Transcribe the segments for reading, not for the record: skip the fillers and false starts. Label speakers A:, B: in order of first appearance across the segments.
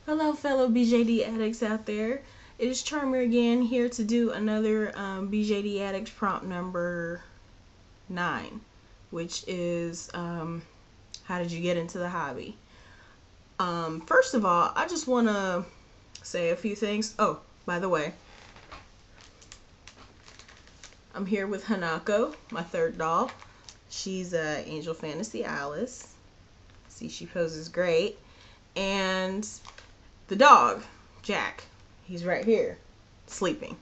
A: Hello, fellow BJD addicts out there. It is Charmer again, here to do another BJD Addicts Prompt number 9, which is how did you get into the hobby? First of all, I just want to say a few things. Oh, by the way, I'm here with Hanako, my third doll. She's Angel Fantasy Alice. See, she poses great. And the dog, Jack. He's right here, sleeping.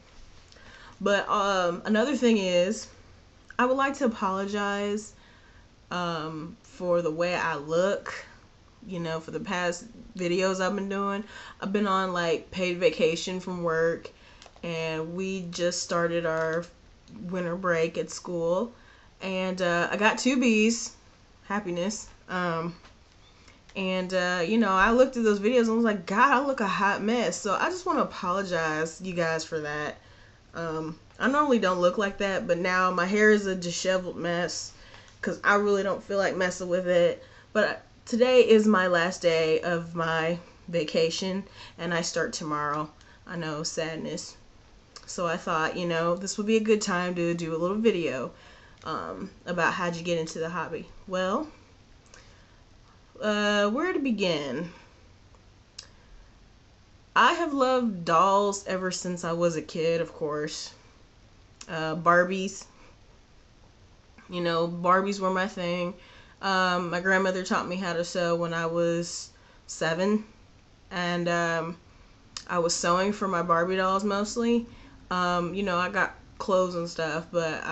A: But another thing is, I would like to apologize for the way I look. You know, for the past videos I've been doing, I've been on like paid vacation from work, and we just started our winter break at school, and I got 2 B's, happiness. And, I looked at those videos and I was like, God, I look a hot mess. So I just want to apologize, you guys, for that. I normally don't look like that, but now my hair is a disheveled mess because I really don't feel like messing with it. But today is my last day of my vacation, and I start tomorrow. I know, sadness. So I thought, this would be a good time to do a little video about how'd you get into the hobby. Well, where to begin? I have loved dolls ever since I was a kid, of course. Barbies. Barbies were my thing. My grandmother taught me how to sew when I was 7. And I was sewing for my Barbie dolls mostly. I got clothes and stuff, but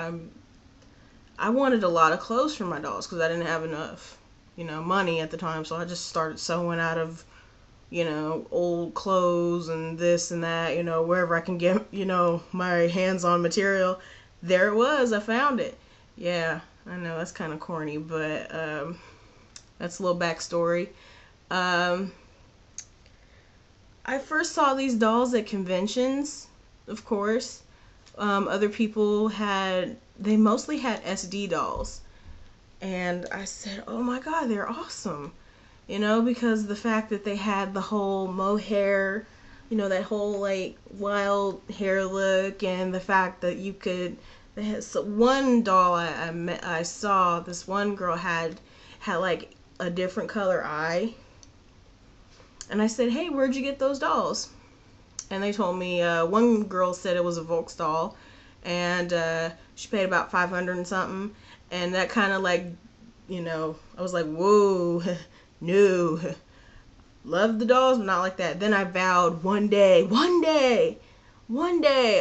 A: I wanted a lot of clothes for my dolls because I didn't have enough money at the time, so I just started sewing out of, old clothes and this and that, wherever I can get, my hands on material. There it was, I found it. Yeah, I know, that's kind of corny, but that's a little backstory. I first saw these dolls at conventions, of course. Other people they mostly had SD dolls. And I said, oh my God, they're awesome. Because the fact that they had the whole mohair, that whole like wild hair look, and the fact that they had one doll I saw, this one girl had like a different color eye. And I said, hey, where'd you get those dolls? And they told me, one girl said it was a Volks doll, and she paid about 500 and something. And that kind of like, I was like, whoa, no. Love the dolls, but not like that. Then I vowed one day,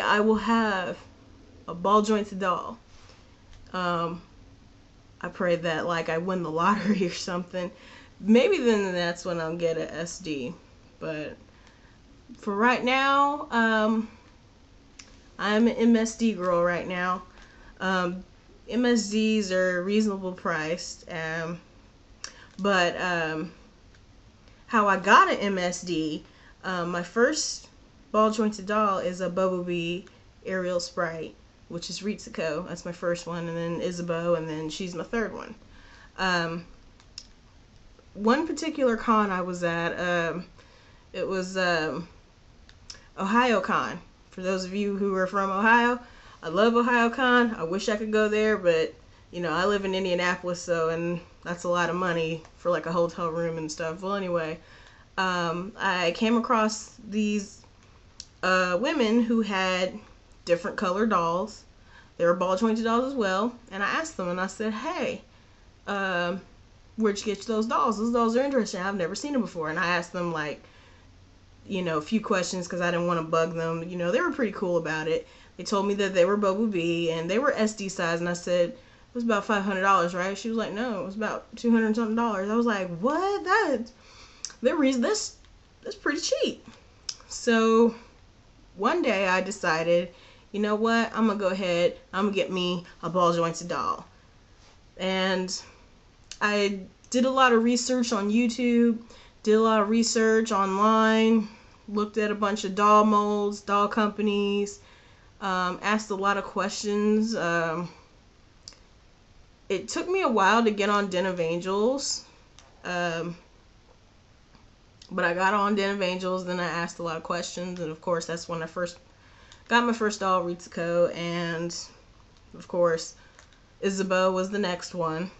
A: I will have a ball jointed doll. I prayed that like I win the lottery or something. Maybe then that's when I'll get a SD. But for right now, I'm an MSD girl right now. MSDs are reasonable priced, but how I got an MSD, my first ball jointed doll is a Bumblebee Aerial Sprite, which is Ritsuko. That's my first one, and then Isabeau, and then she's my third one. One particular con I was at, it was Ohio Con. For those of you who are from Ohio, I love Ohio Con. I wish I could go there, but I live in Indianapolis, and that's a lot of money for like a hotel room and stuff. Well, anyway, I came across these women who had different colored dolls. They were ball jointed dolls as well, and I asked them, and I said, hey, where'd you get those dolls? Those dolls are interesting. I've never seen them before. And I asked them like, a few questions because I didn't want to bug them. They were pretty cool about it. They told me that they were Bumblebee and they were SD size, and I said, it was about $500, right? She was like, no, it was about $200 something. I was like, what? That's pretty cheap. So one day I decided, you know what? I'm gonna go ahead. I'm gonna get me a ball jointed doll. And I did a lot of research on YouTube, did a lot of research online, looked at a bunch of doll molds, doll companies, asked a lot of questions. It took me a while to get on Den of Angels, But I got on Den of Angels, then I asked a lot of questions, and of course that's when I first got my first doll, Ritsuko, and of course Isabeau was the next one,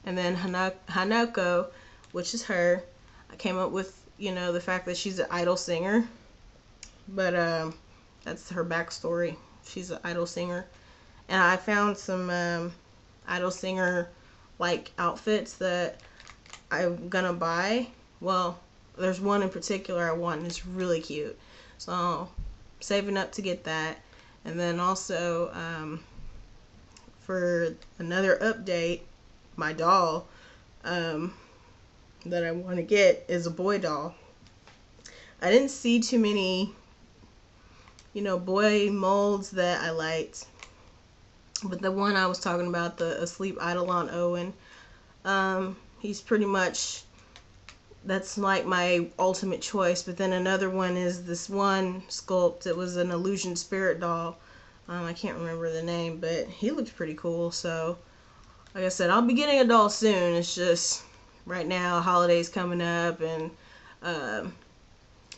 A: and then Hanako, which is her. I came up with, the fact that she's an idol singer, but that's her backstory. She's an idol singer, and I found some idol singer like outfits that I'm gonna buy. Well, there's one in particular I want, and it's really cute, so I'm saving up to get that. And then also for another update, my doll that I want to get is a boy doll. I didn't see too many boy molds that I liked, but the one I was talking about, the Asleep Eidolon Owen, he's pretty much, that's like my ultimate choice. But then another one is this one sculpt. It was an illusion spirit doll. I can't remember the name, but he looked pretty cool. So like I said, I'll be getting a doll soon. It's just right now holidays coming up, and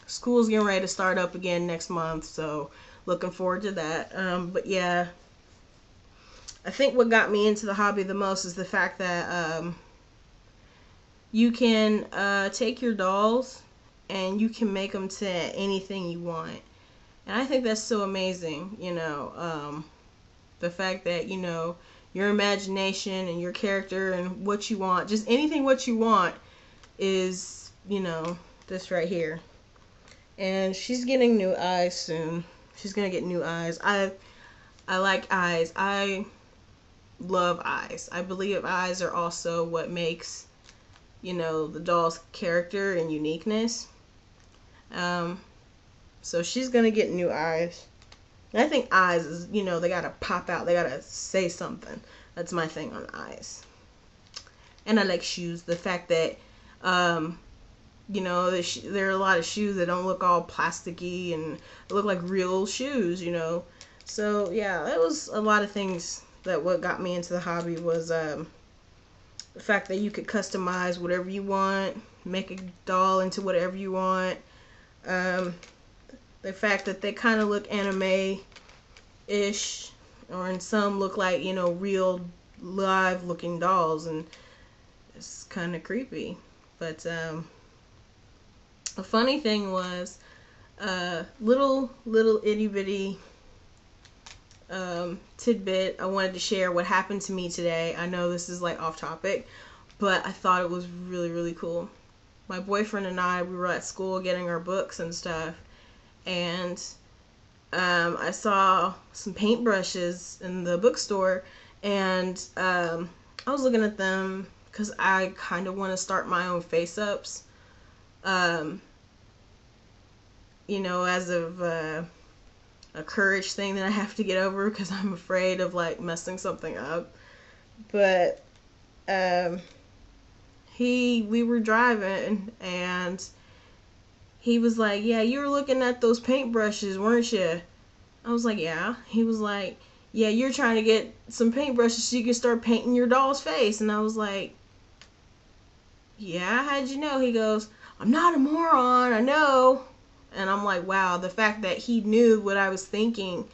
A: school's getting ready to start up again next month, so looking forward to that. But yeah, I think what got me into the hobby the most is the fact that you can take your dolls and you can make them to anything you want. And I think that's so amazing, the fact that, your imagination and your character and what you want, just anything what you want is, this right here. And she's getting new eyes soon. She's gonna get new eyes. I like eyes. I love eyes. I believe eyes are also what makes, the doll's character and uniqueness. So she's gonna get new eyes. And I think eyes is, they gotta pop out. They gotta say something. That's my thing on eyes. And I like shoes. The fact that, there are a lot of shoes that don't look all plasticky and look like real shoes, So yeah, that was a lot of things that what got me into the hobby was the fact that you could customize whatever you want, make a doll into whatever you want. The fact that they kind of look anime-ish, or in some look like, real live looking dolls, and it's kind of creepy. But a funny thing was little itty bitty tidbit I wanted to share what happened to me today. I know this is like off topic, but I thought it was really, really cool. My boyfriend and I, we were at school getting our books and stuff, and I saw some paintbrushes in the bookstore, and I was looking at them because I kind of want to start my own face-ups, as of a courage thing that I have to get over because I'm afraid of like messing something up. But we were driving, and he was like, yeah, you were looking at those paintbrushes, weren't you? I was like, yeah. He was like, yeah, you're trying to get some paintbrushes so you can start painting your doll's face. And I was like, yeah, how'd you know? He goes, I'm not a moron, I know. And I'm like, wow, the fact that he knew what I was thinking,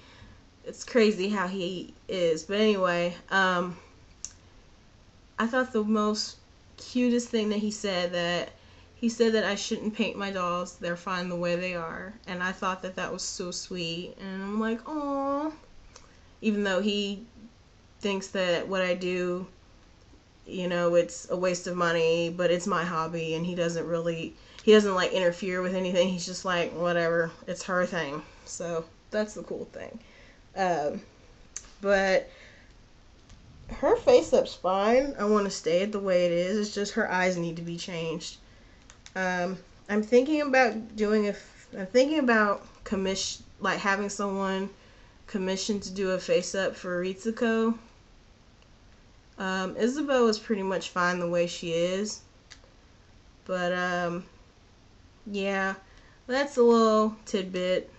A: it's crazy how he is. But anyway, I thought the most cutest thing that he said that I shouldn't paint my dolls. They're fine the way they are. And I thought that that was so sweet. And I'm like, aww. Even though he thinks that what I do, it's a waste of money, but it's my hobby, and he doesn't like interfere with anything. He's just like, whatever, it's her thing. So that's the cool thing. But her face up's fine. I want to stay it the way it is. It's just her eyes need to be changed. I'm thinking about having someone commissioned to do a face up for Ritsuko. Isabeau is pretty much fine the way she is. But yeah, that's a little tidbit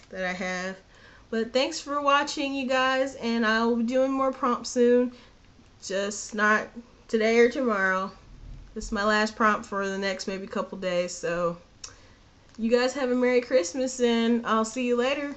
A: that I have. But thanks for watching, you guys, and I'll be doing more prompts soon. Just not today or tomorrow. This is my last prompt for the next maybe couple days. So you guys have a Merry Christmas, and I'll see you later.